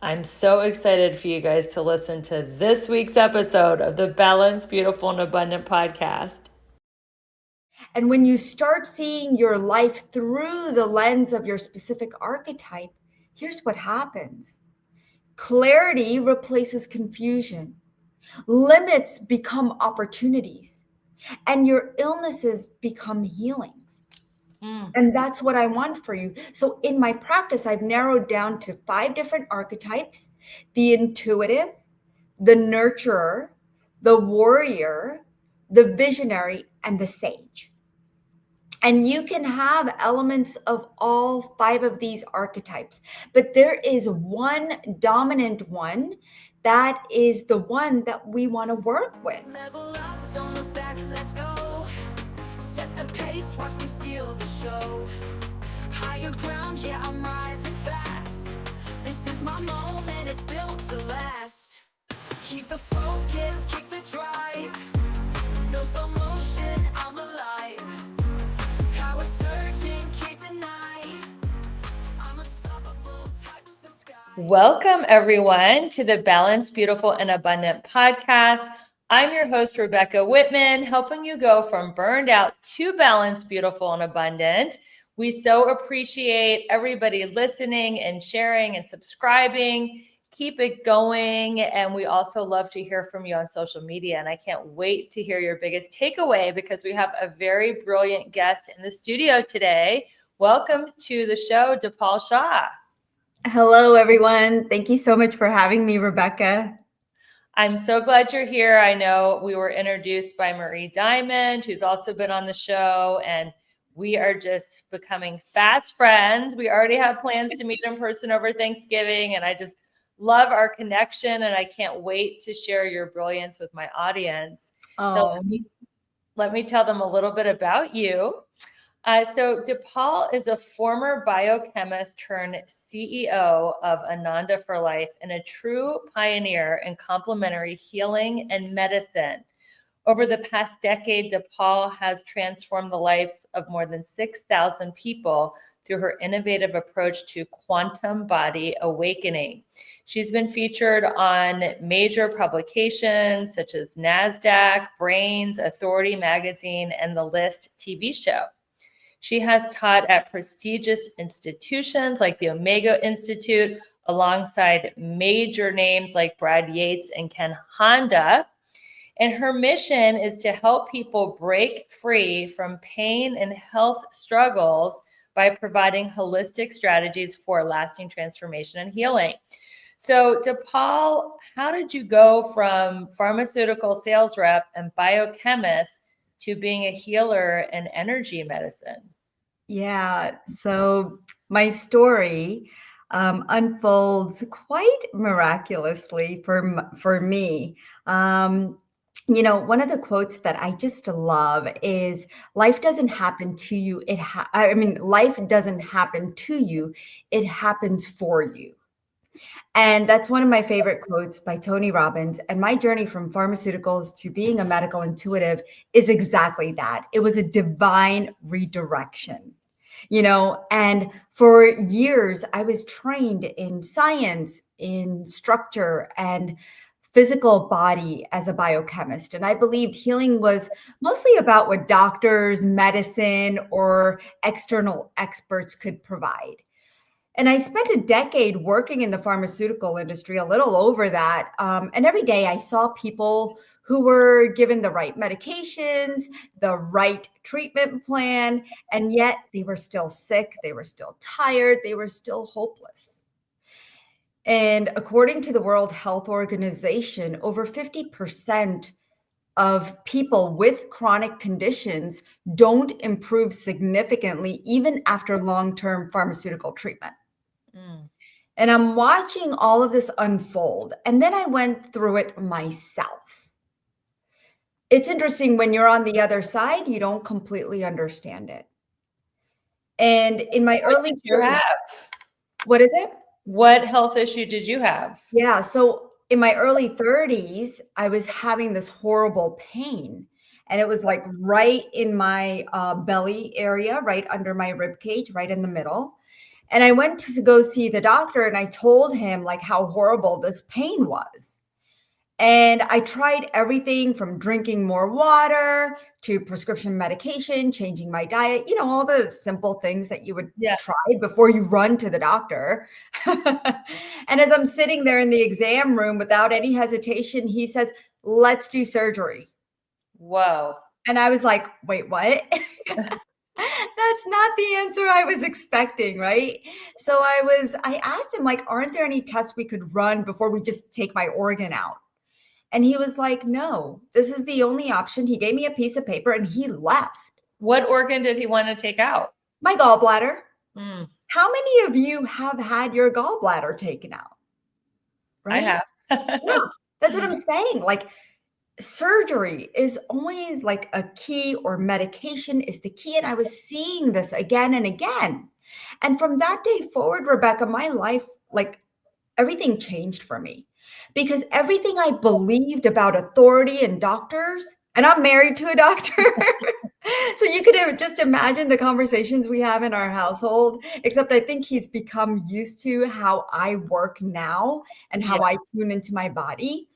I'm so excited for you guys to listen to this week's episode of the Balanced, Beautiful, and Abundant podcast. And when you start seeing your life through the lens of your specific archetype, here's what happens. Clarity replaces confusion. Limits become opportunities, and your illnesses become healings. And that's what I want for you. So in my practice, I've narrowed down to 5 different archetypes: the intuitive, the nurturer, the warrior, the visionary, and the sage. And you can have elements of all 5 of these archetypes, but there is one dominant one that is the one that we want to work with. Level up, don't look back, let's go. Set the pace, watch me steal the show. Higher ground, yeah, I'm rising fast. This is my moment, it's built to last. Keep the focus, keep the drive. No slow motion, I'm alive. Power surging, can't deny. I'm unstoppable, touch the sky. Welcome, everyone, to the Balanced, Beautiful, and Abundant podcast. I'm your host, Rebecca Whitman, helping you go from burned out to balanced, beautiful, and abundant. We so appreciate everybody listening and sharing and subscribing. Keep it going. And we also love to hear from you on social media. And I can't wait to hear your biggest takeaway because we have a very brilliant guest in the studio today. Welcome to the show, Dipal Shah. Hello, everyone. Thank you so much for having me, Rebecca. I'm so glad you're here. I know we were introduced by Marie Diamond, who's also been on the show, and we are just becoming fast friends. We already have plans to meet in person over Thanksgiving, and I just love our connection, and I can't wait to share your brilliance with my audience. So let me tell them a little bit about you. So Dipal is a former biochemist turned CEO of Ananda for Life and a true pioneer in complementary healing and medicine. Over the past decade, Dipal has transformed the lives of more than 6,000 people through her innovative approach to quantum body awakening. She's been featured on major publications such as Nasdaq, Brainz, Authority Magazine, and The List TV show. She has taught at prestigious institutions like the Omega Institute, alongside major names like Brad Yates and Ken Honda. And her mission is to help people break free from pain and health struggles by providing holistic strategies for lasting transformation and healing. So, Dipal, how did you go from pharmaceutical sales rep and biochemist to being a healer in energy medicine? Yeah, so my story unfolds quite miraculously for me. One of the quotes that I just love is, "Life doesn't happen to you. Life doesn't happen to you. It happens for you." And that's one of my favorite quotes by Tony Robbins. And my journey from pharmaceuticals to being a medical intuitive is exactly that. It was a divine redirection. And for years, I was trained in science, in structure, and physical body as a biochemist. And I believed healing was mostly about what doctors, medicine, or external experts could provide. And I spent a decade working in the pharmaceutical industry, a little over that. And every day I saw people who were given the right medications, the right treatment plan, and yet they were still sick, they were still tired, they were still hopeless. And according to the World Health Organization, over 50% of people with chronic conditions don't improve significantly even after long-term pharmaceutical treatment. And I'm watching all of this unfold. And then I went through it myself. It's interesting, when you're on the other side, you don't completely understand it. And in my early You have? What is it? What health issue did you have? Yeah. So in my early 30s, I was having this horrible pain. And it was like right in my belly area, right under my rib cage, right in the middle. And I went to go see the doctor, and I told him like how horrible this pain was. And I tried everything from drinking more water to prescription medication, changing my diet, all the simple things that you would Yeah. try before you run to the doctor. And as I'm sitting there in the exam room without any hesitation, he says, "Let's do surgery." Whoa. And I was like, "Wait, what?" That's not the answer I was expecting, right? So I asked him, like, aren't there any tests we could run before we just take my organ out? And he was like, "No, this is the only option." He gave me a piece of paper and he left. What organ did he want to take out? My gallbladder. Mm, How many of you have had your gallbladder taken out? I have. Yeah, that's what I'm saying. Like, surgery is always like a key, or medication is the key. And I was seeing this again and again. And from that day forward, Rebecca, my life, like, everything changed for me, because everything I believed about authority and doctors, and I'm married to a doctor. So you could just imagine the conversations we have in our household, except I think he's become used to how I work now and how I tune into my body.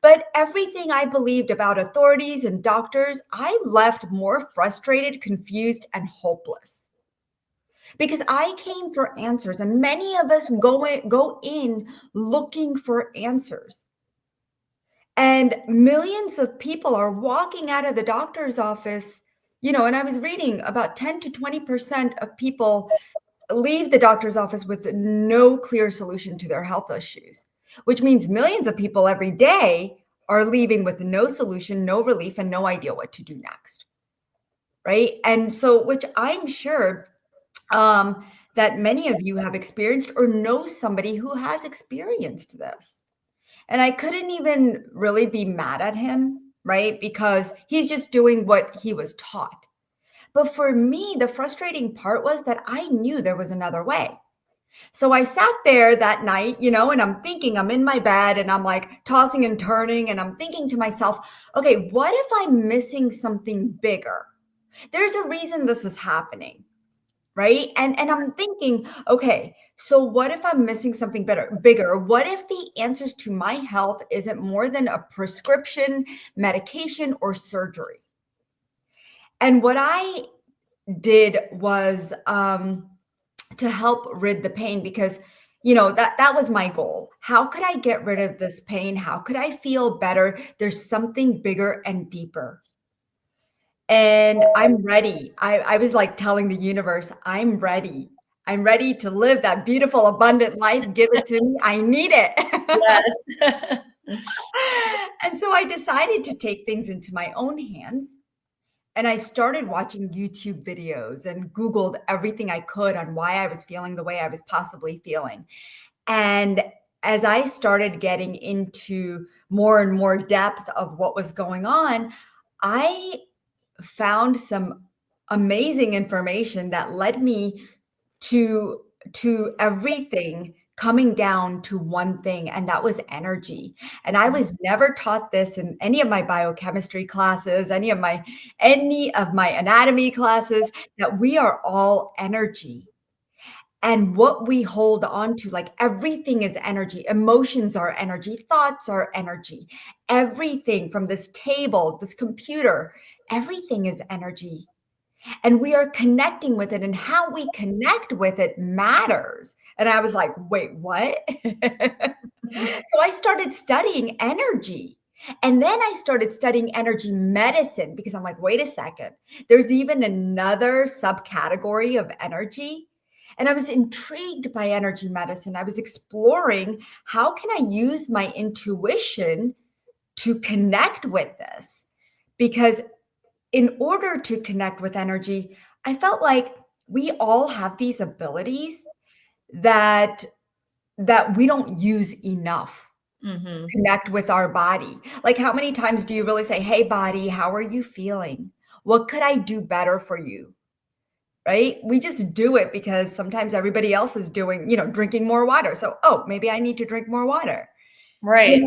But everything I believed about authorities and doctors, I left more frustrated, confused, and hopeless. Because I came for answers, and many of us go in looking for answers. And millions of people are walking out of the doctor's office, and I was reading about 10 to 20% of people leave the doctor's office with no clear solution to their health issues, which means millions of people every day are leaving with no solution, no relief, and no idea what to do next. Right. And so, which I'm sure that many of you have experienced or know somebody who has experienced this. And I couldn't even really be mad at him, right? Because he's just doing what he was taught. But for me, the frustrating part was that I knew there was another way. So I sat there that night, and I'm thinking, I'm in my bed and I'm like tossing and turning, and I'm thinking to myself, okay, what if I'm missing something bigger? There's a reason this is happening. Right. And I'm thinking, okay, so what if I'm missing something bigger? What if the answers to my health isn't more than a prescription, medication, or surgery? And what I did was to help rid the pain, because that was my goal. How could I get rid of this pain? How could I feel better? There's something bigger and deeper. And I'm ready. I was like telling the universe, I'm ready. I'm ready to live that beautiful, abundant life. Give it to me. I need it. Yes. And so I decided to take things into my own hands. And I started watching YouTube videos and Googled everything I could on why I was feeling the way I was possibly feeling. And as I started getting into more and more depth of what was going on, I found some amazing information that led me to everything coming down to one thing, and that was energy. And I was never taught this in any of my biochemistry classes, any of my anatomy classes, that we are all energy. And what we hold on to, like, everything is energy. Emotions are energy. Thoughts are energy. Everything from this table, this computer, everything is energy. And we are connecting with it, and how we connect with it matters. And I was like, wait, what? So I started studying energy. And then I started studying energy medicine, because I'm like, wait a second, there's even another subcategory of energy. And I was intrigued by energy medicine. I was exploring, how can I use my intuition to connect with this? Because in order to connect with energy, I felt like we all have these abilities that we don't use enough. Mm-hmm. Connect with our body. Like, how many times do you really say, hey, body, how are you feeling? What could I do better for you? Right? We just do it because sometimes everybody else is doing, drinking more water. So, oh, maybe I need to drink more water. Right.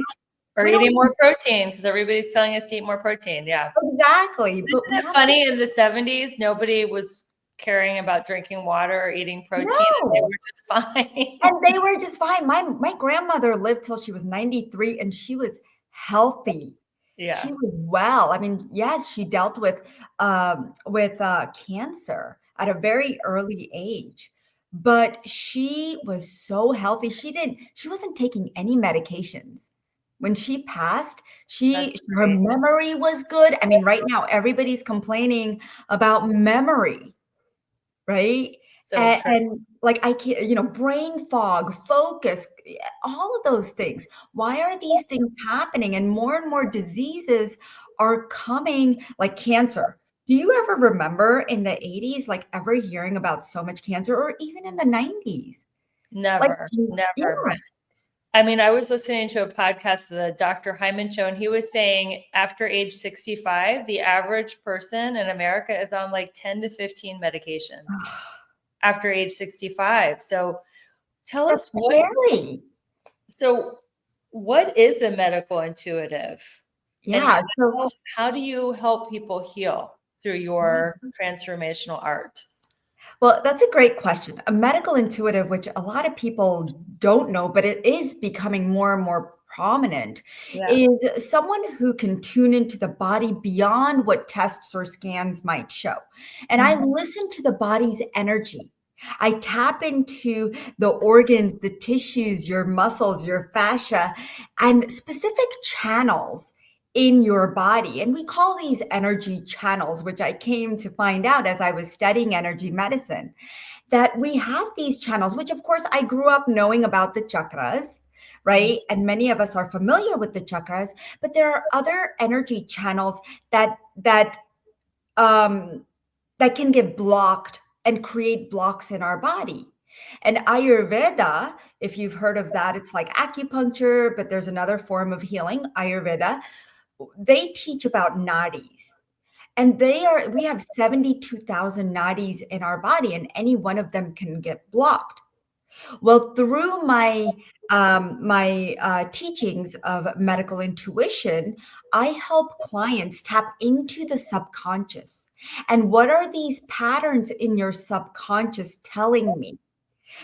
Or we don't eating more protein, because everybody's telling us to eat more protein. Yeah. Exactly. But Isn't it funny, in the 70s, nobody was caring about drinking water or eating protein, and they No. were just fine. And they were just fine. My grandmother lived till she was 93 and she was healthy. Yeah, She was well. I mean, yes, she dealt with cancer at a very early age, but she was so healthy. She wasn't taking any medications. When she passed, that's her great. memory was good. I mean, right now everybody's complaining about memory, right? So true. And like I can't, brain fog, focus, all of those things. Why are these things happening? And more diseases are coming, like cancer. Do you ever remember in the 80s, like ever hearing about so much cancer, or even in the 90s? Like, Never, yeah, never. But I mean, I was listening to a podcast, the Dr. Hyman show, and he was saying after age 65, the average person in America is on like 10 to 15 medications after age 65. So tell that's us scary. what is a medical intuitive? And Yeah. So how do you help people heal through your transformational art? Well, that's a great question. A medical intuitive, which a lot of people don't know, but it is becoming more and more prominent, Yeah. is someone who can tune into the body beyond what tests or scans might show. And I listen to the body's energy. I tap into the organs, the tissues, your muscles, your fascia, and specific channels in your body. And we call these energy channels, which I came to find out as I was studying energy medicine, that we have these channels, which of course I grew up knowing about the chakras, right? And many of us are familiar with the chakras, but there are other energy channels um, that can get blocked and create blocks in our body. And Ayurveda, if you've heard of that, it's like acupuncture, but there's another form of healing, Ayurveda. They teach about nadis. And we have 72,000 nadis in our body, and any one of them can get blocked. Well, through my teachings of medical intuition, I help clients tap into the subconscious. And what are these patterns in your subconscious telling me?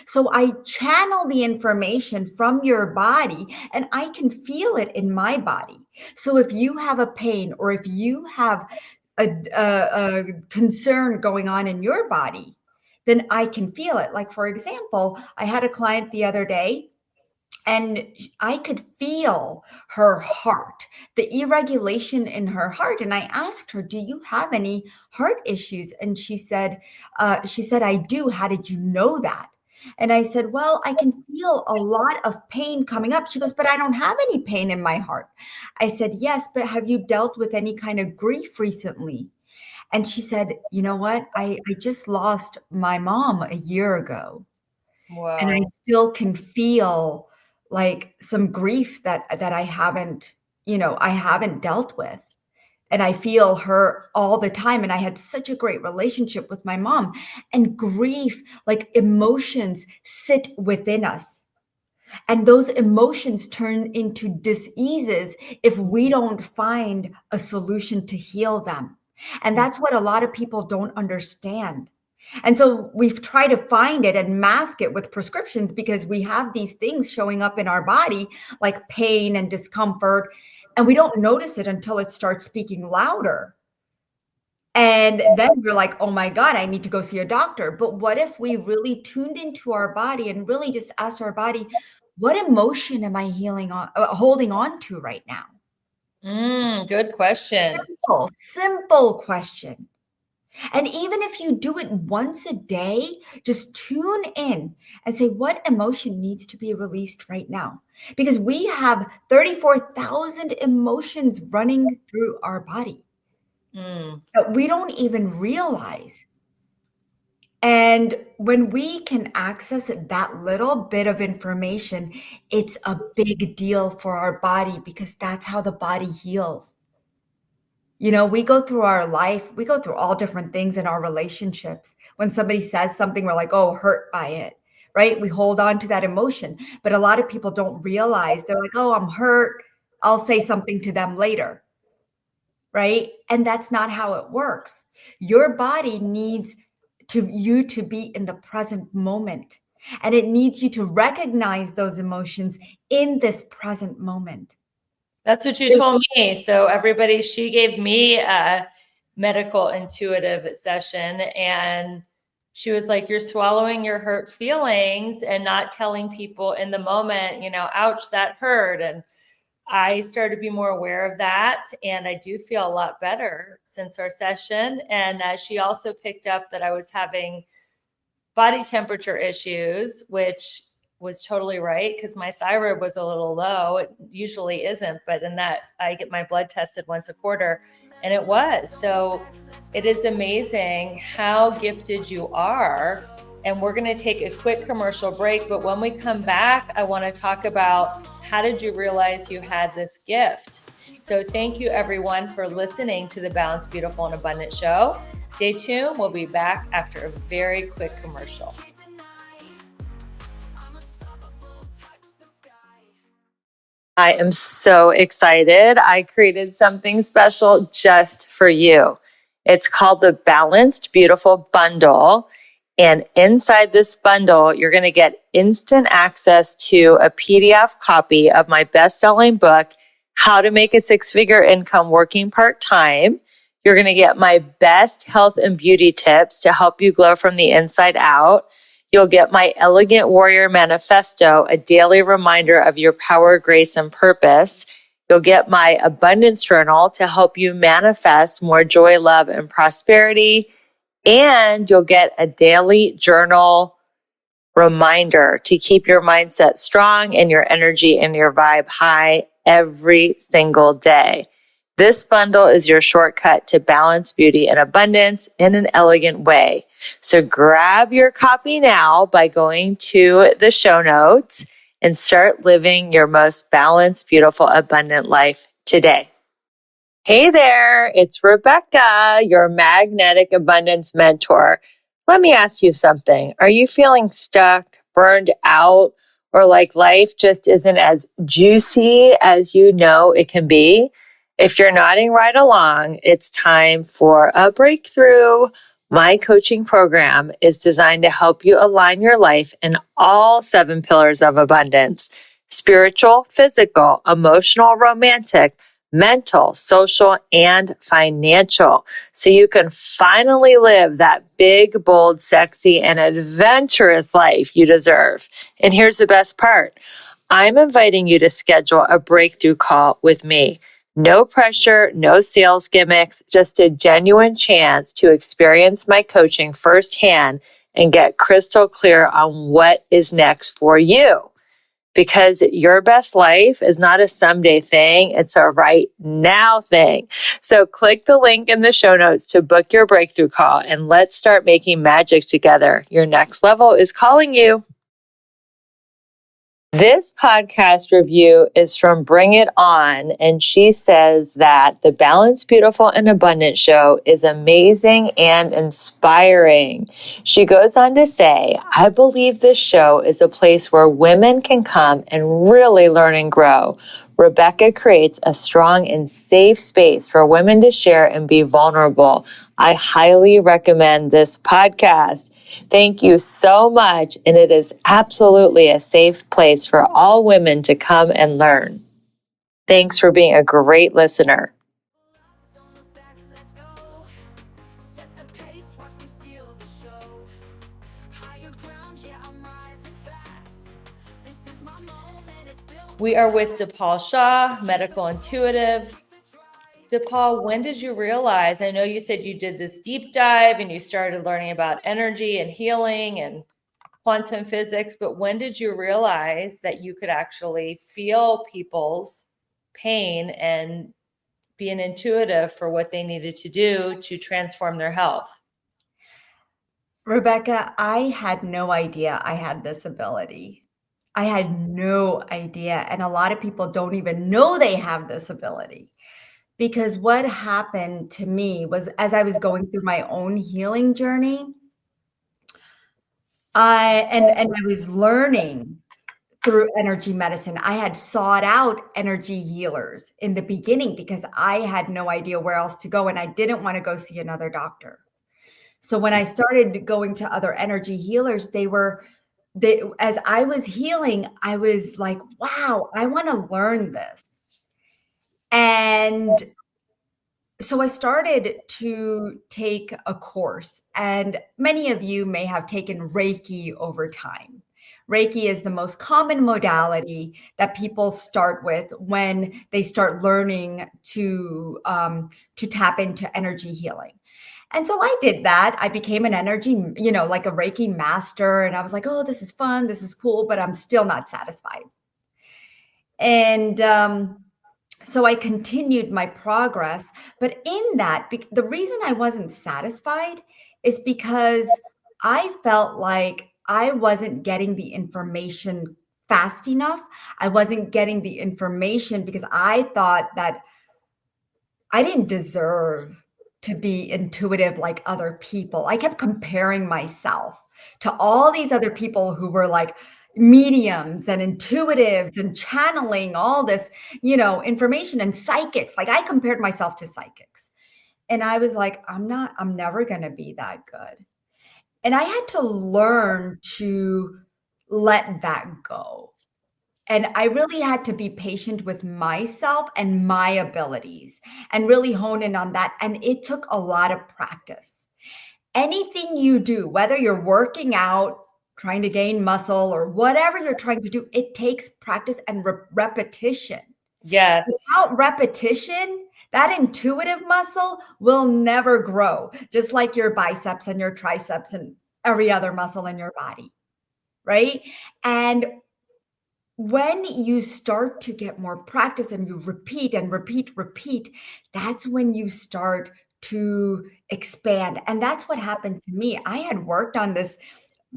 So I channel the information from your body and I can feel it in my body. So if you have a pain or if you have a concern going on in your body, then I can feel it. Like, for example, I had a client the other day and I could feel her heart, the irregulation in her heart. And I asked her, "Do you have any heart issues?" And she said, "I do. How did you know that?" And I said, "Well, I can feel a lot of pain coming up." She goes, "But I don't have any pain in my heart." I said, "Yes, but have you dealt with any kind of grief recently?" And she said, "You know what? I just lost my mom a year ago. And I Wow. still can feel like some grief that I haven't dealt with. And I feel her all the time. And I had such a great relationship with my mom. And grief, like emotions, sit within us. And those emotions turn into diseases if we don't find a solution to heal them. And that's what a lot of people don't understand. And so we've tried to find it and mask it with prescriptions because we have these things showing up in our body like pain and discomfort, and we don't notice it until it starts speaking louder. And then you're like, "Oh my God, I need to go see a doctor." But what if we really tuned into our body and really just asked our body, what emotion am I holding on to right now? Good question. Simple question. And even if you do it once a day, just tune in and say, what emotion needs to be released right now? Because we have 34,000 emotions running through our body that we don't even realize. And when we can access that little bit of information, it's a big deal for our body because that's how the body heals. We go through our life, we go through all different things in our relationships. When somebody says something, we're like, oh, hurt by it, right? We hold on to that emotion. But a lot of people don't realize, they're like, oh, I'm hurt. I'll say something to them later, right? And that's not how it works. Your body needs you to be in the present moment. And it needs you to recognize those emotions in this present moment. That's what you told me. So everybody, she gave me a medical intuitive session, and she was like, you're swallowing your hurt feelings and not telling people in the moment, ouch, that hurt. And I started to be more aware of that. And I do feel a lot better since our session. And she also picked up that I was having body temperature issues, which was totally right because my thyroid was a little low. It usually isn't, but in that I get my blood tested once a quarter, and it was. So it is amazing how gifted you are. And we're going to take a quick commercial break, but when we come back, I want to talk about how did you realize you had this gift? So thank you everyone for listening to the Balanced, Beautiful, and Abundant show. Stay tuned. We'll be back after a very quick commercial. I am so excited. I created something special just for you. It's called the Balanced Beautiful Bundle. And inside this bundle, you're going to get instant access to a PDF copy of my best-selling book, How to Make a Six-Figure Income Working Part-Time. You're going to get my best health and beauty tips to help you glow from the inside out. You'll get my Elegant Warrior Manifesto, a daily reminder of your power, grace, and purpose. You'll get my Abundance Journal to help you manifest more joy, love, and prosperity. And you'll get a daily journal reminder to keep your mindset strong and your energy and your vibe high every single day. This bundle is your shortcut to balance, beauty, and abundance in an elegant way. So grab your copy now by going to the show notes and start living your most balanced, beautiful, abundant life today. Hey there, it's Rebecca, your magnetic abundance mentor. Let me ask you something. Are you feeling stuck, burned out, or like life just isn't as juicy as you know it can be? If you're nodding right along, it's time for a breakthrough. My coaching program is designed to help you align your life in all 7 pillars of abundance: spiritual, physical, emotional, romantic, mental, social, and financial. So you can finally live that big, bold, sexy, and adventurous life you deserve. And here's the best part. I'm inviting you to schedule a breakthrough call with me. No pressure, no sales gimmicks, just a genuine chance to experience my coaching firsthand and get crystal clear on what is next for you. Because your best life is not a someday thing, it's a right now thing. So click the link in the show notes to book your breakthrough call and let's start making magic together. Your next level is calling you. This podcast review is from Bring It On, and she says that the Balanced, Beautiful, and Abundant show is amazing and inspiring. She goes on to say, I believe this show is a place where women can come and really learn and grow. Rebecca creates a strong and safe space for women to share and be vulnerable. I highly recommend this podcast. Thank you so much, and it is absolutely a safe place for all women to come and learn. Thanks for being a great listener. We are with Dipal Shah, medical intuitive. Dipal, when did you realize, I know you said you did this deep dive and you started learning about energy and healing and quantum physics, but when did you realize that you could actually feel people's pain and be an intuitive for what they needed to do to transform their health? Rebecca, I had no idea I had this ability. I had no idea. And a lot of people don't even know they have this ability. Because what happened to me was, as I was going through my own healing journey, I was learning through energy medicine. I had sought out energy healers in the beginning because I had no idea where else to go, and I didn't want to go see another doctor. So when I started going to other energy healers, as I was healing, I was like, wow, I want to learn this. And so I started to take a course, and many of you may have taken Reiki over time. Reiki is the most common modality that people start with when they start learning to tap into energy healing. And so I did that. I became an energy, like a Reiki master, and I was like, oh, this is fun, this is cool, but I'm still not satisfied. And so I continued my progress. But in that, the reason I wasn't satisfied is because I felt like I wasn't getting the information fast enough. I wasn't getting the information because I thought that I didn't deserve to be intuitive like other people. I kept comparing myself to all these other people who were like mediums and intuitives and channeling all this, information, and psychics. Like, I compared myself to psychics. And I was like, I'm never going to be that good. And I had to learn to let that go. And I really had to be patient with myself and my abilities and really hone in on that. And it took a lot of practice. Anything you do, whether you're working out, trying to gain muscle, or whatever you're trying to do, it takes practice and repetition. Yes. Without repetition, that intuitive muscle will never grow, just like your biceps and your triceps and every other muscle in your body, right? And when you start to get more practice and you repeat and repeat, that's when you start to expand. And that's what happened to me. I had worked on this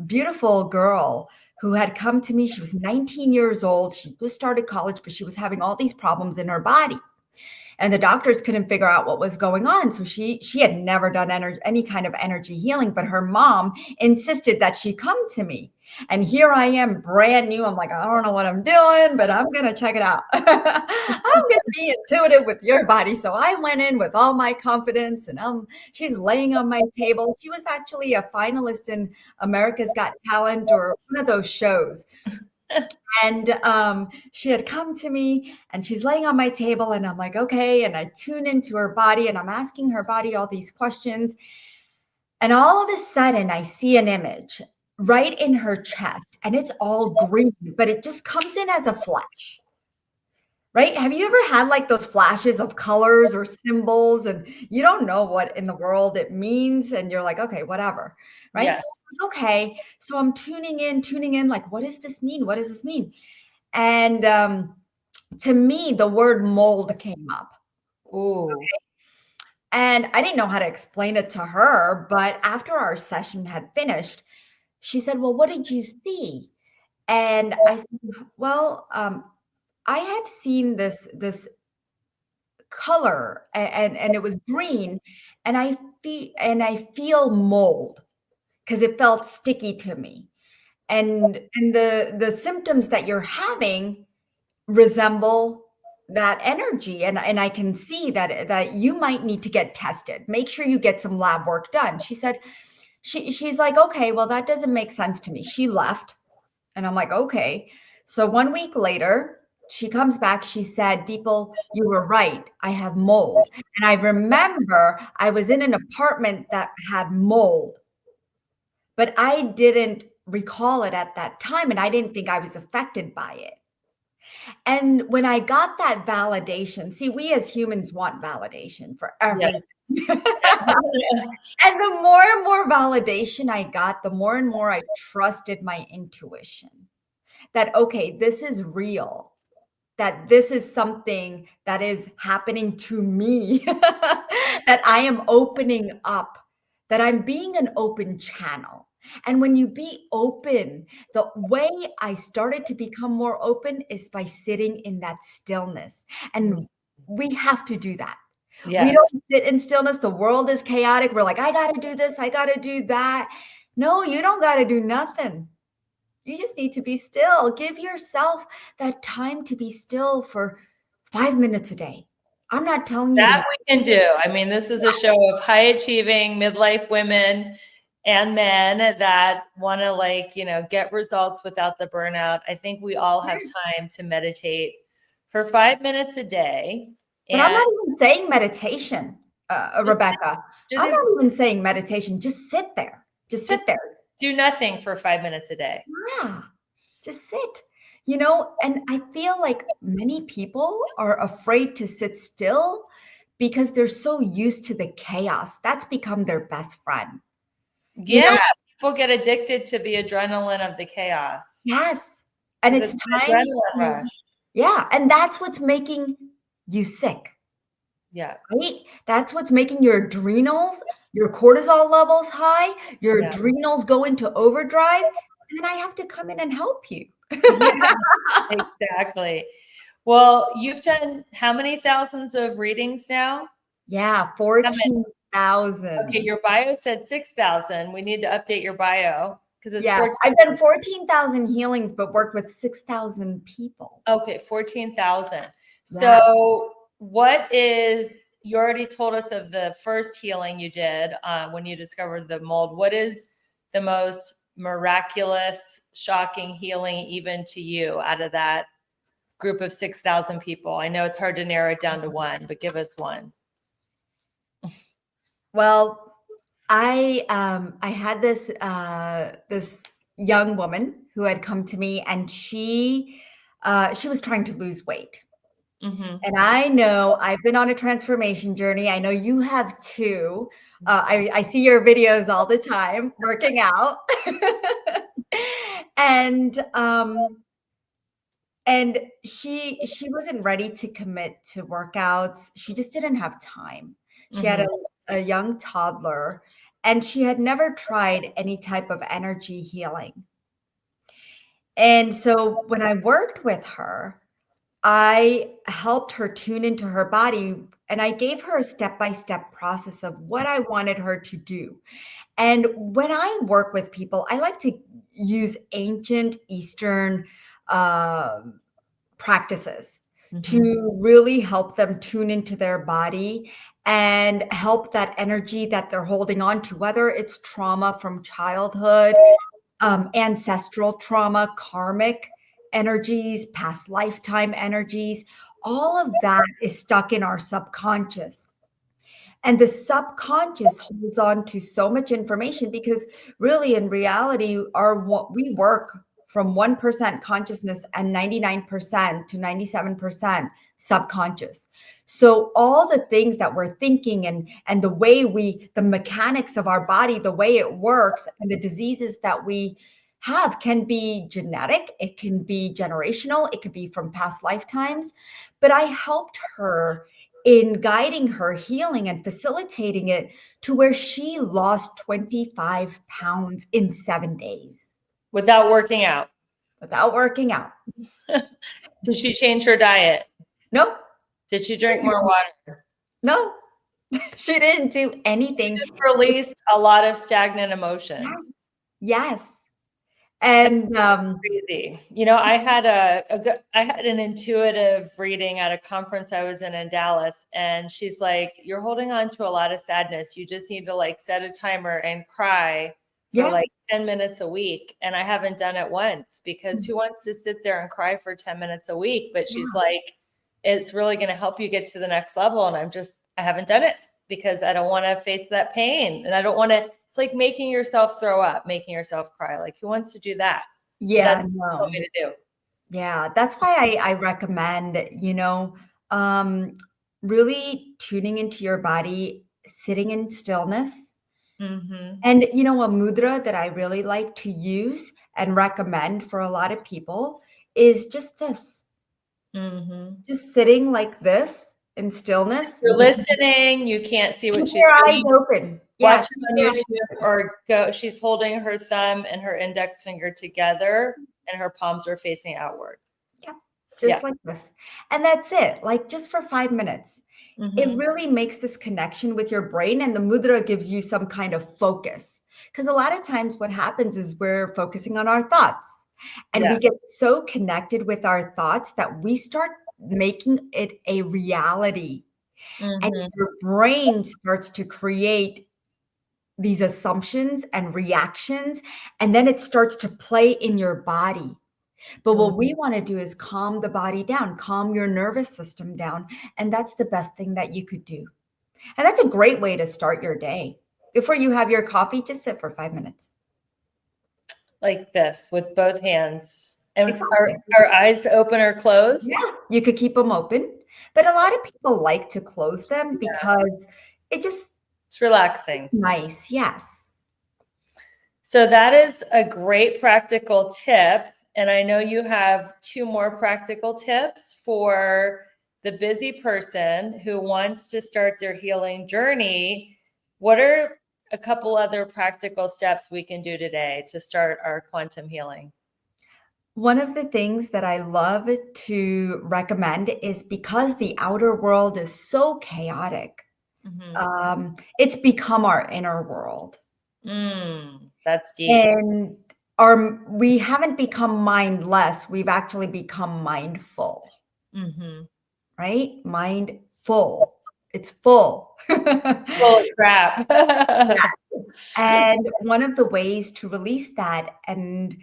beautiful girl who had come to me. She was 19 years old. She just started college, but she was having all these problems in her body. And the doctors couldn't figure out what was going on. So she had never done any kind of energy healing, but her mom insisted that she come to me. And here I am, brand new. I'm like, I don't know what I'm doing, but I'm going to check it out. I'm going to be intuitive with your body. So I went in with all my confidence, and she's laying on my table. She was actually a finalist in America's Got Talent, or one of those shows. And she had come to me, and she's laying on my table, and I'm like, okay. And I tune into her body, and I'm asking her body all these questions. And all of a sudden, I see an image right in her chest, and it's all green, but it just comes in as a flash. Right? Have you ever had like those flashes of colors or symbols, and you don't know what in the world it means, and you're like, okay, whatever. Right? Yes. So, okay. So I'm tuning in, like, what does this mean? What does this mean? And to me, the word mold came up. Ooh. Okay? And I didn't know how to explain it to her, but after our session had finished, she said, well, what did you see? And I said, well, I had seen this color, and it was green, and I feel mold because it felt sticky to me. And the symptoms that you're having resemble that energy, and I can see that you might need to get tested. Make sure you get some lab work done. She said, she's like, okay, well, that doesn't make sense to me. She left, and I'm like, okay. So 1 week later, she comes back. She said, Dipal, you were right. I have mold. And I remember I was in an apartment that had mold, but I didn't recall it at that time, and I didn't think I was affected by it. And when I got that validation, see, we as humans want validation for everything. Yes. And the more and more validation I got, the more and more I trusted my intuition that, okay, this is real, that this is something that is happening to me, that I am opening up, that I'm being an open channel. And when you be open, the way I started to become more open is by sitting in that stillness. And we have to do that. Yes. We don't sit in stillness. The world is chaotic. We're like, I got to do this. I got to do that. No, you don't got to do nothing. You just need to be still. Give yourself that time to be still for 5 minutes a day. I'm not telling you that we can do. I mean, this is a show of high achieving midlife women and men that want to, like, you know, get results without the burnout. I think we all have time to meditate for 5 minutes a day. But I'm not even saying meditation, Rebecca. I'm not even saying meditation. Just sit there. Just sit there. Do nothing for 5 minutes a day. Yeah, just sit. You know, and I feel like many people are afraid to sit still because they're so used to the chaos. That's become their best friend. Yeah, people get addicted to the adrenaline of the chaos. Yes. And it's time. Adrenaline rush. Yeah. And that's what's making you sick. Yeah. Right? That's what's making your adrenals, your cortisol levels high, your adrenals go into overdrive. And then I have to come in and help you. Yeah, exactly. Well, you've done how many thousands of readings now? Yeah, 14,000. Okay, your bio said 6,000. We need to update your bio because it's 14. I've done 14,000 healings, but worked with 6,000 people. Okay, 14,000. So what is, you already told us of the first healing you did when you discovered the mold. What is the most miraculous, shocking healing even to you out of that group of 6,000 people? I know it's hard to narrow it down to one, but give us one. Well, I had this this young woman who had come to me, and she was trying to lose weight. Mm-hmm. And I know I've been on a transformation journey. I know you have too. I see your videos all the time working out. And she wasn't ready to commit to workouts. She just didn't have time. She had a young toddler, and she had never tried any type of energy healing. And so when I worked with her, I helped her tune into her body, and I gave her a step-by-step process of what I wanted her to do. And when I work with people, I like to use ancient Eastern practices to really help them tune into their body and help that energy that they're holding on to, whether it's trauma from childhood, ancestral trauma, karmic energies, past lifetime energies, all of that is stuck in our subconscious. And the subconscious holds on to so much information because really in reality, we work from 1% consciousness and 99% to 97% subconscious. So all the things that we're thinking and the way the mechanics of our body, the way it works, and the diseases that we have can be genetic, it can be generational, it could be from past lifetimes. But I helped her in guiding her healing and facilitating it to where she lost 25 pounds in 7 days. Without working out. Without working out. Did she change her diet? Nope. Did she drink more water? No. She didn't do anything. She just released a lot of stagnant emotions. Yes. And crazy. You know, I had an intuitive reading at a conference I was in Dallas, and she's like, "You're holding on to a lot of sadness. You just need to like set a timer and cry for like 10 minutes a week." And I haven't done it once because who wants to sit there and cry for 10 minutes a week? But she's like, it's really going to help you get to the next level. And I haven't done it because I don't want to face that pain. And I don't want to, it's like making yourself throw up, making yourself cry. Like, who wants to do that? Yeah, that's what you want me to do. Yeah, that's why I recommend, really tuning into your body, sitting in stillness. And, a mudra that I really like to use and recommend for a lot of people is just this. Just sitting like this in stillness. You're listening. You can't see what she's your doing. Eyes open. Watch it on YouTube or go. She's holding her thumb and her index finger together, and her palms are facing outward. Just like this. And that's it. Like just for 5 minutes. It really makes this connection with your brain, and the mudra gives you some kind of focus. Because a lot of times what happens is we're focusing on our thoughts, and we get so connected with our thoughts that we start making it a reality. And Mhm. your brain starts to create these assumptions and reactions, and then it starts to play in your body. But what we want to do is calm the body down, calm your nervous system down. And that's the best thing that you could do. And that's a great way to start your day. Before you have your coffee, just sit for 5 minutes. Like this with both hands. And Exactly. our eyes open or closed? Yeah, you could keep them open. But a lot of people like to close them because it just It's relaxing. nice. Yes. So that is a great practical tip. And I know you have 2 more practical tips for the busy person who wants to start their healing journey. What are a couple other practical steps we can do today to start our quantum healing? One of the things that I love to recommend is because the outer world is so chaotic, it's become our inner world. That's deep. And we haven't become mindless, we've actually become mindful, right? Mindful. It's full. Full of crap. And one of the ways to release that, and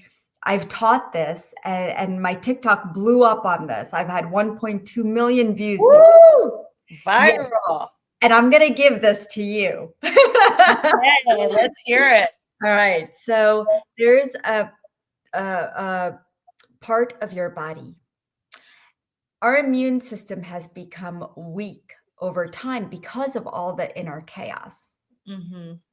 I've taught this, and my TikTok blew up on this. I've had 1.2 million views. Woo! Yes. Viral. And I'm going to give this to you. Okay, let's hear it. All right. So there's a part of your body. Our immune system has become weak over time because of all the inner chaos.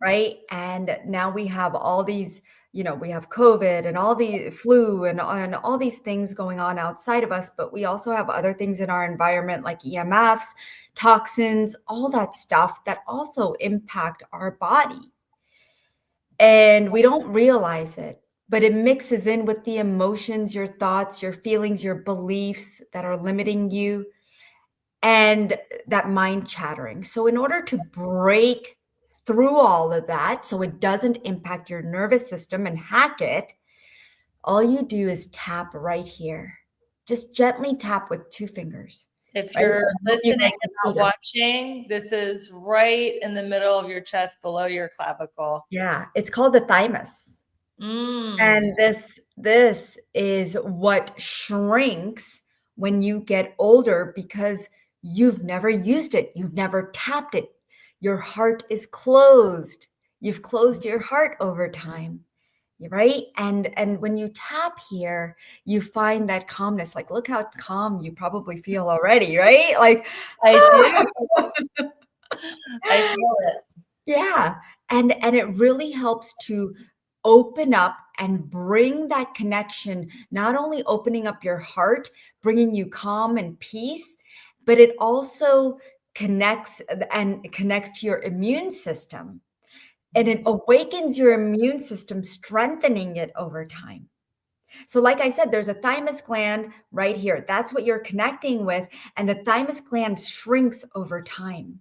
Right. And now we have all these, we have COVID and all the flu and all these things going on outside of us, but we also have other things in our environment like EMFs, toxins, all that stuff that also impact our body. And we don't realize it, but it mixes in with the emotions, your thoughts, your feelings, your beliefs that are limiting you, and that mind chattering. So in order to break through all of that so it doesn't impact your nervous system and hack it, all you do is tap right here. Just gently tap with 2 fingers. If Right? you're listening guys and can not see this. watching, this is right in the middle of your chest below your clavicle. Yeah, it's called the thymus. And this is what shrinks when you get older because you've never used it. You've never tapped it. Your heart is closed. You've closed your heart over time, right? And when you tap here, you find that calmness. Like, look how calm you probably feel already, right? Like, I do. I feel it. yeah. And it really helps to open up and bring that connection, not only opening up your heart, bringing you calm and peace, but it also connects to your immune system. And it awakens your immune system, strengthening it over time. So like I said, there's a thymus gland right here. That's what you're connecting with. And the thymus gland shrinks over time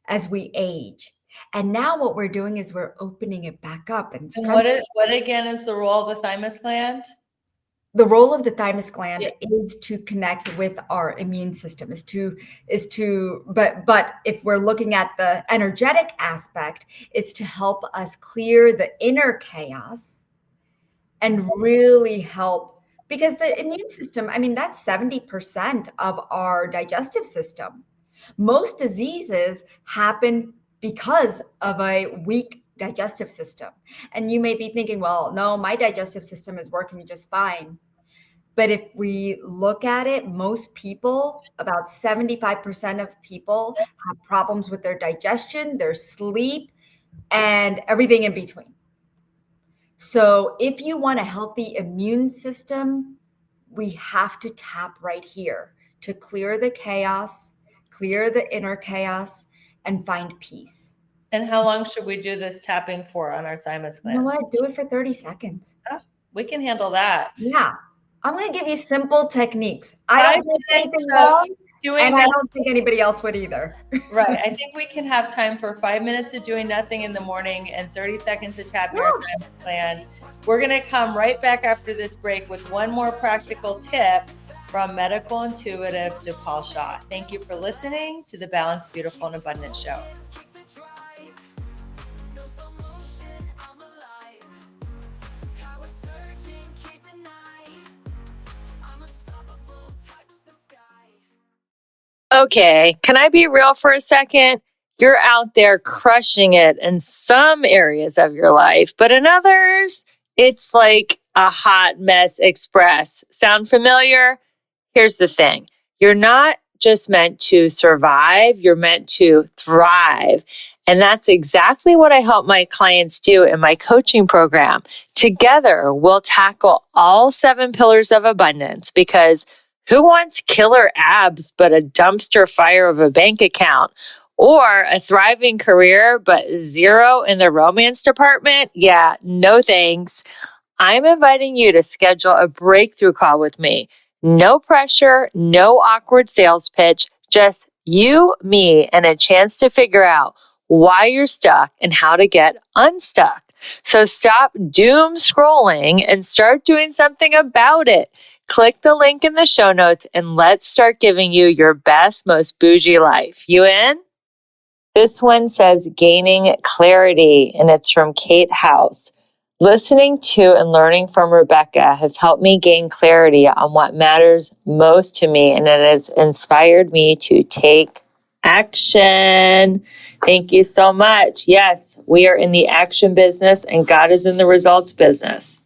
as we age. And now what we're doing is we're opening it back up and strengthening. What again is the role of the thymus gland? The role of the thymus gland is to connect with our immune system, but if we're looking at the energetic aspect, it's to help us clear the inner chaos and really help, because the immune system, I mean, that's 70% of our digestive system. Most diseases happen because of a weak digestive system. And you may be thinking, well, no, my digestive system is working just fine. But if we look at it, most people, about 75% of people have problems with their digestion, their sleep, and everything in between. So if you want a healthy immune system, we have to tap right here to clear the chaos, clear the inner chaos, and find peace. And how long should we do this tapping for on our thymus gland? You know what? Do it for 30 seconds. Oh, we can handle that. Yeah. I'm going to give you simple techniques. I don't think anything wrong, and I don't think anybody else would either. Right. I think we can have time for 5 minutes of doing nothing in the morning and 30 seconds of tapping our thymus gland. We're going to come right back after this break with one more practical tip from medical intuitive Dipal Shah. Thank you for listening to the Balanced, Beautiful, and Abundant Show. Okay, can I be real for a second? You're out there crushing it in some areas of your life, but in others, it's like a hot mess express. Sound familiar? Here's the thing. You're not just meant to survive, you're meant to thrive. And that's exactly what I help my clients do in my coaching program. Together, we'll tackle all 7 pillars of abundance, because who wants killer abs but a dumpster fire of a bank account? Or a thriving career but zero in the romance department? Yeah, no thanks. I'm inviting you to schedule a breakthrough call with me. No pressure, no awkward sales pitch, just you, me, and a chance to figure out why you're stuck and how to get unstuck. So stop doom scrolling and start doing something about it. Click the link in the show notes and let's start giving you your best, most bougie life. You in? This one says gaining clarity, and it's from Kate House. Listening to and learning from Rebecca has helped me gain clarity on what matters most to me, and it has inspired me to take action. Thank you so much. Yes, we are in the action business and God is in the results business.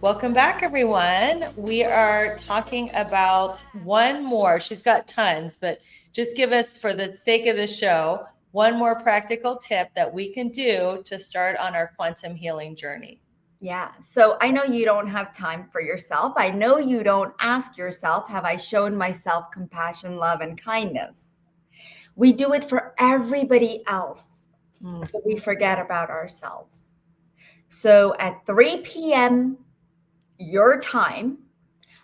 Welcome back, everyone. We are talking about one more. She's got tons, but just give us, for the sake of the show, one more practical tip that we can do to start on our quantum healing journey. Yeah. So I know you don't have time for yourself. I know you don't ask yourself, have I shown myself compassion, love, and kindness? We do it for everybody else, but we forget about ourselves. So at 3 p.m. your time,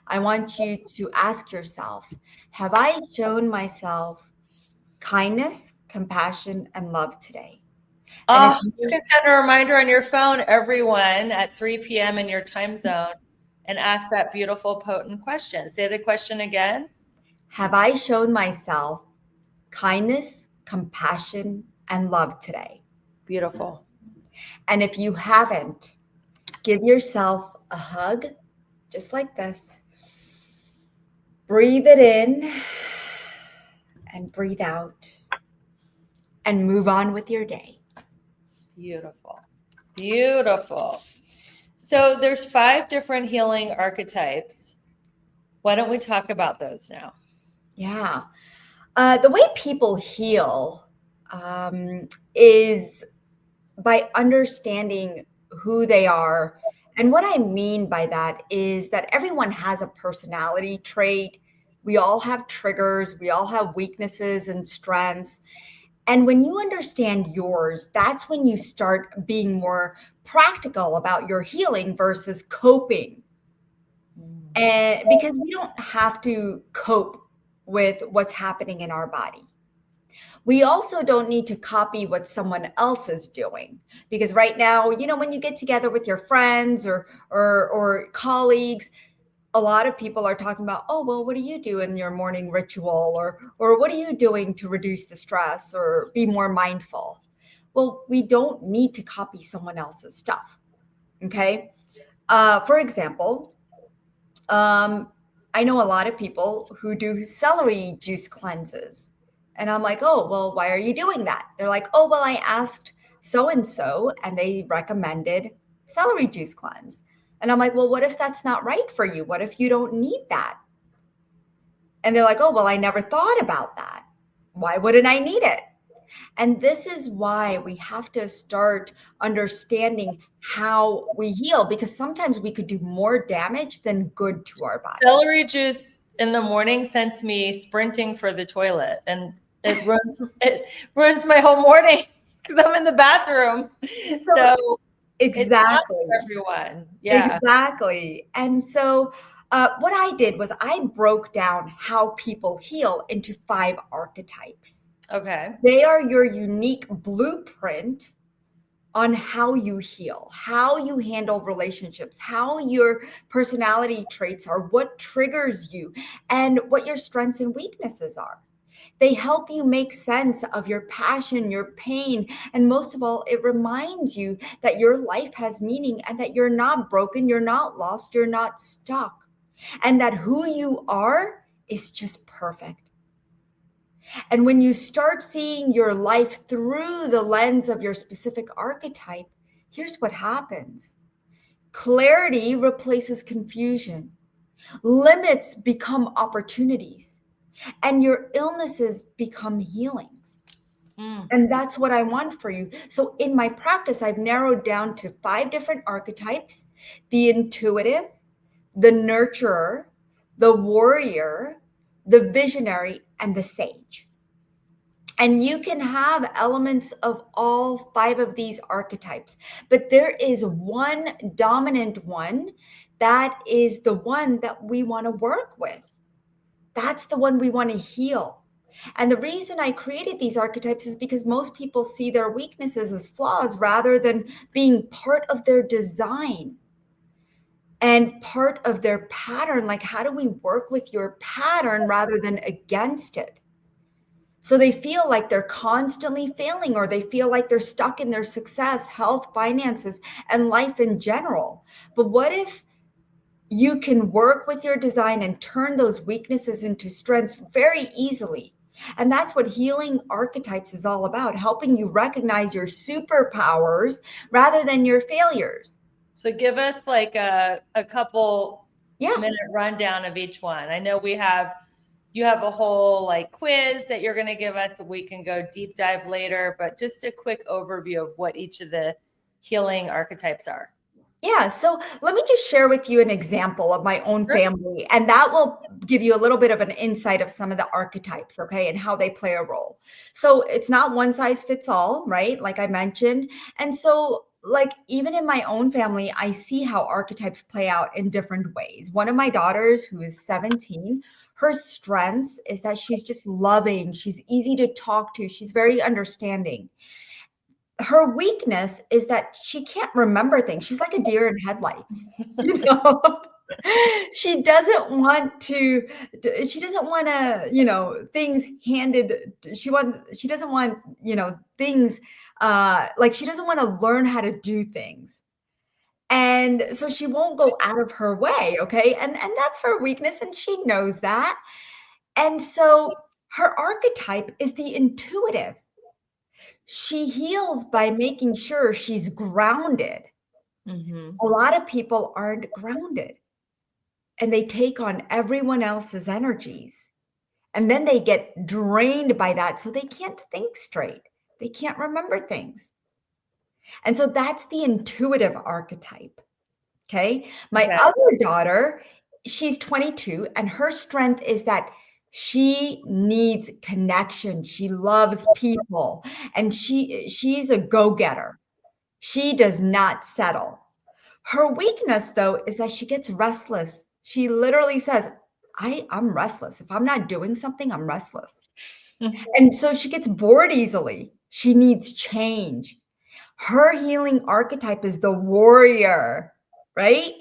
I want you to ask yourself, have I shown myself kindness, compassion, and love today? Oh, you can send a reminder on your phone, everyone, at 3 p.m. in your time zone, and ask that beautiful, potent question. Say the question again. Have I shown myself kindness, compassion, and love today? Beautiful. And if you haven't, give yourself a hug, just like this. Breathe it in and breathe out and move on with your day. Beautiful. Beautiful. So there's 5 different healing archetypes. Why don't we talk about those now? Yeah. The way people heal is by understanding who they are. And what I mean by that is that everyone has a personality trait. We all have triggers. We all have weaknesses and strengths. And when you understand yours, that's when you start being more practical about your healing versus coping. And because we don't have to cope with what's happening in our body. We also don't need to copy what someone else is doing, because right now, when you get together with your friends or colleagues, a lot of people are talking about, oh, well, what do you do in your morning ritual, or what are you doing to reduce the stress or be more mindful? Well, we don't need to copy someone else's stuff. Okay. For example, I know a lot of people who do celery juice cleanses. And I'm like, oh, well, why are you doing that? They're like, oh, well, I asked so-and-so and they recommended celery juice cleanse. And I'm like, well, what if that's not right for you? What if you don't need that? And they're like, oh, well, I never thought about that. Why wouldn't I need it? And this is why we have to start understanding how we heal, because sometimes we could do more damage than good to our body. Celery juice in the morning sends me sprinting for the toilet, and it ruins my whole morning because I'm in the bathroom. So exactly, it's not for everyone. Yeah, exactly. And so what I did was I broke down how people heal into 5 archetypes. Okay. They are your unique blueprint on how you heal, how you handle relationships, how your personality traits are, what triggers you, and what your strengths and weaknesses are. They help you make sense of your passion, your pain, and most of all, it reminds you that your life has meaning and that you're not broken, you're not lost, you're not stuck, and that who you are is just perfect. And when you start seeing your life through the lens of your specific archetype, here's what happens. Clarity replaces confusion. Limits become opportunities, and your illnesses become healings. And that's what I want for you. So in my practice, I've narrowed down to 5 different archetypes: the intuitive, the nurturer, the warrior, the visionary, and the sage. And you can have elements of all 5 of these archetypes, but there is one dominant one that is the one that we want to work with. That's the one we want to heal. And the reason I created these archetypes is because most people see their weaknesses as flaws rather than being part of their design and part of their pattern. Like, how do we work with your pattern rather than against it? So they feel like they're constantly failing, or they feel like they're stuck in their success, health, finances, and life in general. But what if you can work with your design and turn those weaknesses into strengths very easily? And that's what healing archetypes is all about, helping you recognize your superpowers rather than your failures. So give us like a couple Yeah. minute rundown of each one. I know you have a whole like quiz that you're going to give us that we can go deep dive later, but just a quick overview of what each of the healing archetypes are. Yeah, so let me just share with you an example of my own family, and that will give you a little bit of an insight of some of the archetypes, okay, and how they play a role. So it's not one size fits all, right? Like I mentioned. And so, like, even in my own family, I see how archetypes play out in different ways. One of my daughters, who is 17, her strengths is that she's just loving, she's easy to talk to, she's very understanding. Her weakness is that she can't remember things. She's like a deer in headlights, you know? She doesn't want to, things handed. She doesn't want, things, like she doesn't want to learn how to do things. And so she won't go out of her way, okay? And that's her weakness, and she knows that. And so her archetype is the intuitive. She heals by making sure she's grounded. Mm-hmm. A lot of people aren't grounded, and they take on everyone else's energies. And then they get drained by that. So they can't think straight. They can't remember things. And so that's the intuitive archetype. Okay. My other daughter, she's 22, and her strength is that she needs connection. She loves people, and she's a go-getter. She does not settle. Her weakness, though, is that she gets restless. She literally says, I'm restless. If I'm not doing something, I'm restless. And so she gets bored easily. She needs change. Her healing archetype is the warrior, right?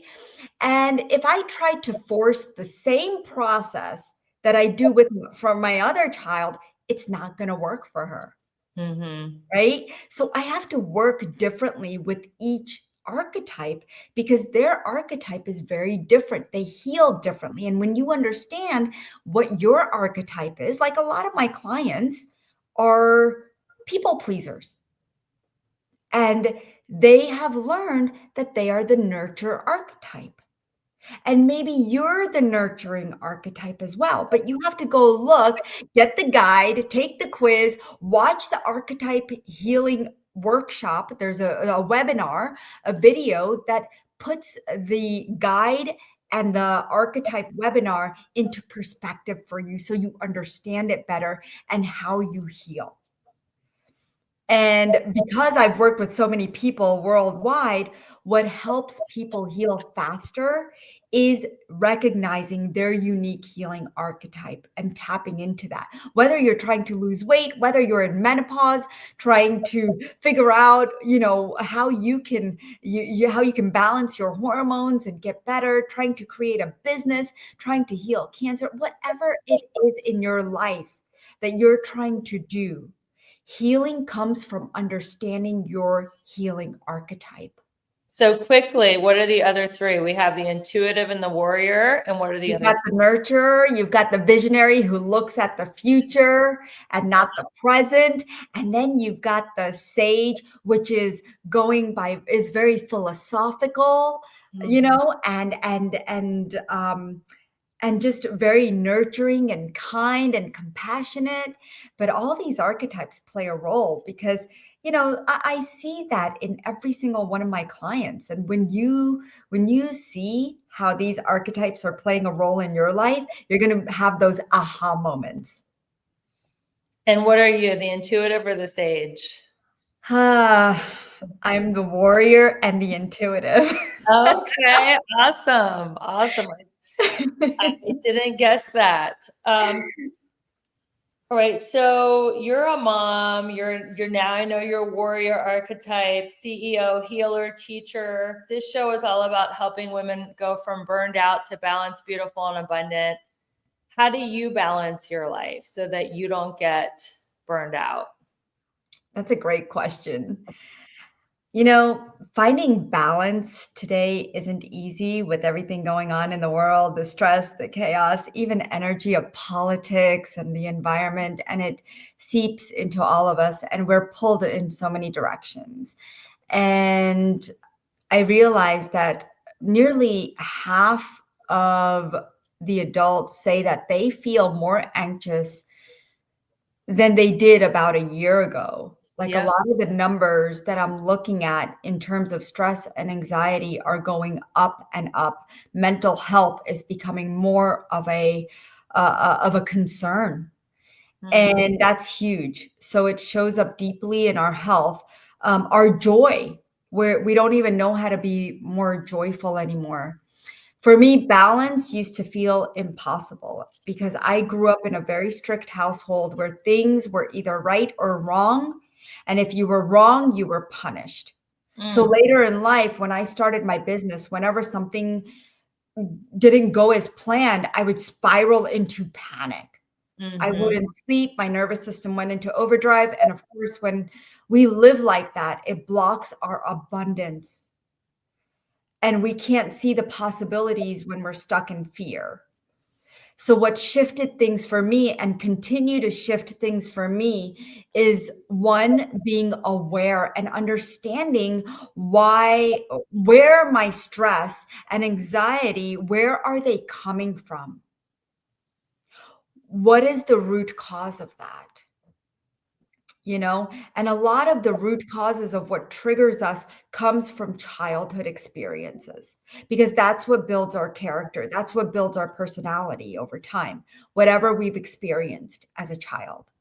And if I tried to force the same process that I do for my other child, it's not going to work for her. Mm-hmm. Right? So I have to work differently with each archetype because their archetype is very different. They heal differently. And when you understand what your archetype is, like a lot of my clients are people pleasers. And they have learned that they are the nurture archetype. And maybe you're the nurturing archetype as well, but you have to go look, get the guide, take the quiz, watch the archetype healing workshop. There's a webinar, a video that puts the guide and the archetype webinar into perspective for you so you understand it better and how you heal. And because I've worked with so many people worldwide, what helps people heal faster is recognizing their unique healing archetype and tapping into that. Whether you're trying to lose weight, whether you're in menopause, trying to figure out, how you can how you can balance your hormones and get better, trying to create a business, trying to heal cancer, whatever it is in your life that you're trying to do. Healing comes from understanding your healing archetype. So quickly, what are the other three? We have the intuitive and the warrior. And what are the You've other got the nurturer, you've got the visionary who looks at the future and not the present. And then you've got the sage, which is is very philosophical, three? and just very nurturing and kind and compassionate. But all these archetypes play a role because, I see that in every single one of my clients. And when you see how these archetypes are playing a role in your life, you're going to have those aha moments. And what are you, the intuitive or the sage? I'm the warrior and the intuitive. Okay, awesome. I didn't guess that. All right, so you're a mom. You're now. I know you're a warrior archetype, CEO, healer, teacher. This show is all about helping women go from burned out to balanced, beautiful, and abundant. How do you balance your life so that you don't get burned out? That's a great question. Finding balance today isn't easy with everything going on in the world, the stress, the chaos, even energy of politics and the environment, and it seeps into all of us, and we're pulled in so many directions. And I realized that nearly half of the adults say that they feel more anxious than they did about a year ago. Like a Yeah. lot of the numbers that I'm looking at in terms of stress and anxiety are going up and up. Mental health is becoming more of a concern, and that's huge. So it shows up deeply in our health, our joy, where we don't even know how to be more joyful anymore. For me, balance used to feel impossible because I grew up in a very strict household where things were either right or wrong. And if you were wrong, you were punished. So later in life, when I started my business, whenever something didn't go as planned, I would spiral into panic. I wouldn't sleep. My nervous system went into overdrive. And of course, when we live like that, it blocks our abundance. And we can't see the possibilities when we're stuck in fear. So what shifted things for me and continue to shift things for me is, one, being aware and understanding where my stress and anxiety, where are they coming from? What is the root cause of that? And a lot of the root causes of what triggers us comes from childhood experiences, because that's what builds our character. That's what builds our personality over time, whatever we've experienced as a child.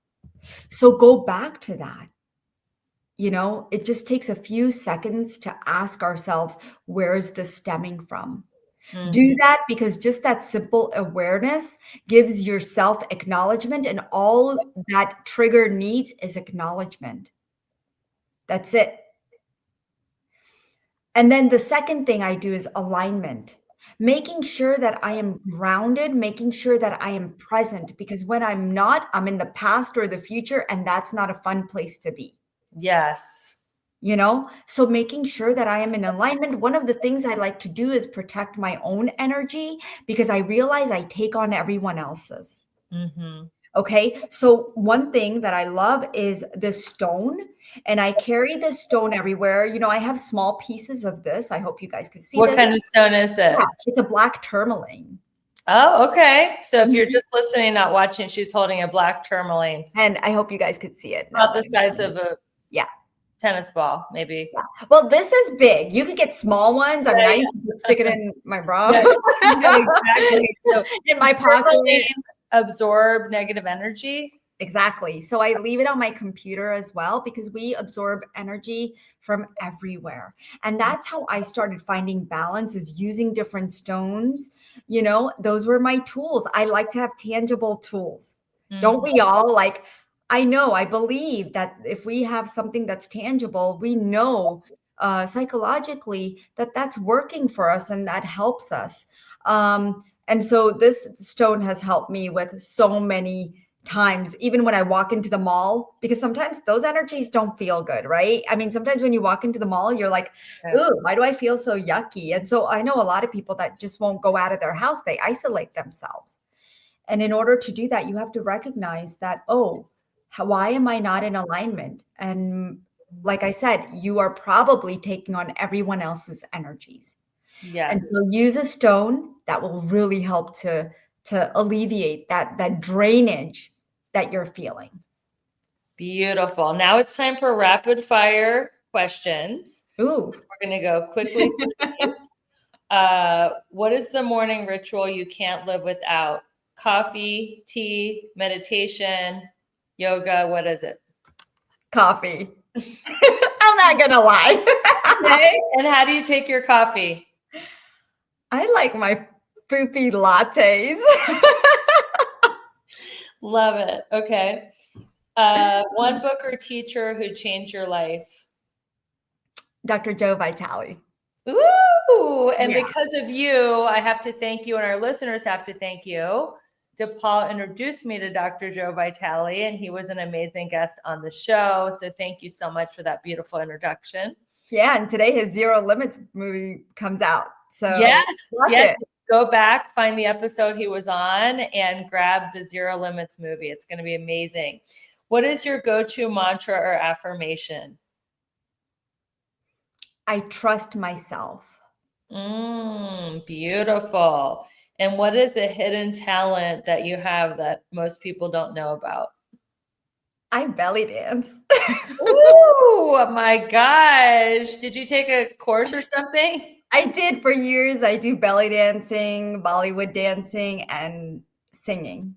So go back to that. It just takes a few seconds to ask ourselves, where is this stemming from? Do that, because just that simple awareness gives yourself acknowledgement, and all that trigger needs is acknowledgement. That's it. And then the second thing I do is alignment, making sure that I am grounded, making sure that I am present, because when I'm not, I'm in the past or the future, and that's not a fun place to be. Yes. So making sure that I am in alignment. One of the things I like to do is protect my own energy, because I realize I take on everyone else's. Okay. So one thing that I love is this stone, and I carry this stone everywhere. I have small pieces of this. I hope you guys could see this. What kind of stone is it? Yeah, it's a black tourmaline. Oh, okay. So if you're just listening, not watching, she's holding a black tourmaline. And I hope you guys could see it. About the size of a tennis ball, maybe. Yeah. Well, this is big. You could get small ones. I mean, I used to stick it in my bra. Exactly. So in my pocket. Absorb negative energy. Exactly. So I leave it on my computer as well because we absorb energy from everywhere. And that's how I started finding balance, is using different stones. Those were my tools. I like to have tangible tools. Don't we all? Like, I believe that if we have something that's tangible, we know psychologically that that's working for us and that helps us. And so this stone has helped me with so many times, even when I walk into the mall, because sometimes those energies don't feel good, right? I mean, sometimes when you walk into the mall, you're like, ooh, why do I feel so yucky? And so I know a lot of people that just won't go out of their house. They isolate themselves. And in order to do that, you have to recognize that, why am I not in alignment? And like I said, you are probably taking on everyone else's energies. Yes. And so use a stone that will really help to alleviate that drainage that you're feeling. Beautiful. Now it's time for rapid fire questions. Ooh. We're going to go quickly through these. What is the morning ritual you can't live without? Coffee, tea, meditation, yoga. What is it? Coffee. I'm not going to lie. Okay. And how do you take your coffee? I like my poopy lattes. Love it. Okay. One book or teacher who changed your life? Dr. Joe Vitale. Ooh, and Yeah. because of you, I have to thank you, and our listeners have to thank you. Dipal introduced me to Dr. Joe Vitale, and he was an amazing guest on the show. So thank you so much for that beautiful introduction. Yeah, and today his Zero Limits movie comes out. So yes, it. Go back, find the episode he was on, and grab the Zero Limits movie. It's going to be amazing. What is your go-to mantra or affirmation? I trust myself. Beautiful. And what is a hidden talent that you have that most people don't know about? I belly dance. Oh my gosh. Did you take a course or something? I did for years. I do belly dancing, Bollywood dancing, and singing.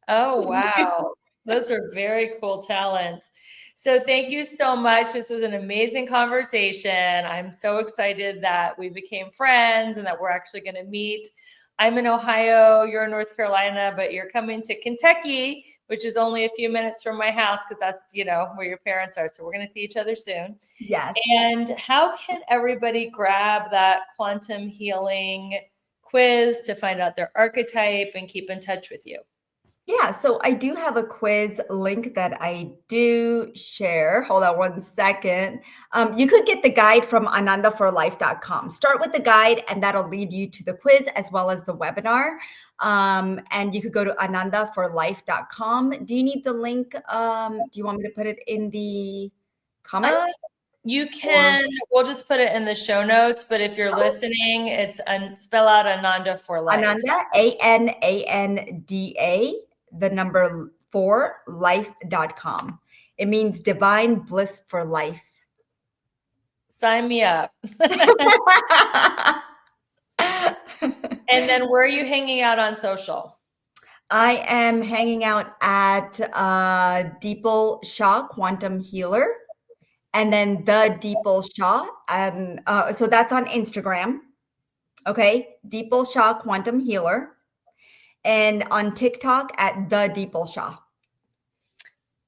Oh, wow. Those are very cool talents. So thank you so much. This was an amazing conversation. I'm so excited that we became friends and that we're actually going to meet. I'm in Ohio, you're in North Carolina, but you're coming to Kentucky, which is only a few minutes from my house because that's, where your parents are. So we're going to see each other soon. Yes. And how can everybody grab that quantum healing quiz to find out their archetype and keep in touch with you? Yeah, so I do have a quiz link that I do share. Hold on one second. You could get the guide from anandaforlife.com. Start with the guide, and that'll lead you to the quiz as well as the webinar. And you could go to anandaforlife.com. Do you need the link? Do you want me to put it in the comments? You can, we'll just put it in the show notes, but if you're listening, it's spell out Ananda for life. Ananda, ANANDA, the number 4, life.com. It means divine bliss for life. Sign me up. And then where are you hanging out on social? I am hanging out at Dipal Shah Quantum Healer, and then the Dipal Shah. So that's on Instagram. Okay, Dipal Shah Quantum Healer, and on TikTok at the Dipal Shah.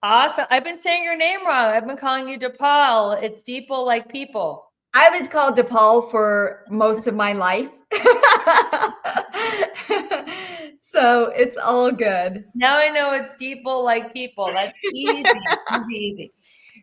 Awesome. I've been saying your name wrong. I've been calling you Dipal. It's Dipal like people. I was called Dipal for most of my life. So it's all good. Now I know it's Dipal like people. That's easy, easy.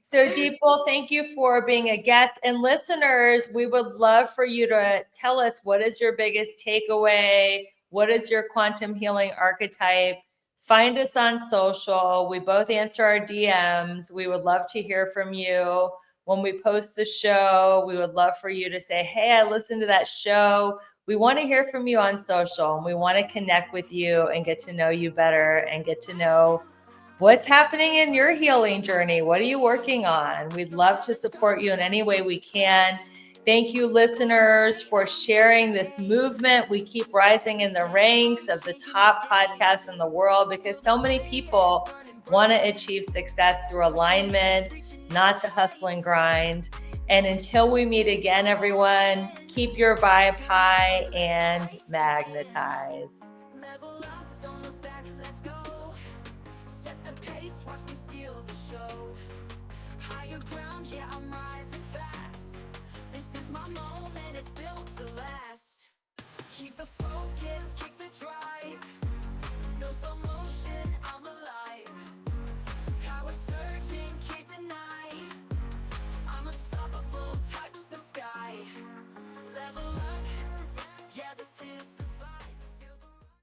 So Dipal, thank you for being a guest. And listeners, we would love for you to tell us, what is your biggest takeaway? What is your quantum healing archetype? Find us on social. We both answer our DMs. We would love to hear from you. When we post the show, we would love for you to say, hey, I listened to that show. We want to hear from you on social, and we want to connect with you and get to know you better and get to know what's happening in your healing journey. What are you working on? We'd love to support you in any way we can. Thank you, listeners, for sharing this movement. We keep rising in the ranks of the top podcasts in the world because so many people want to achieve success through alignment, not the hustle and grind. And until we meet again, everyone, keep your vibe high and magnetize.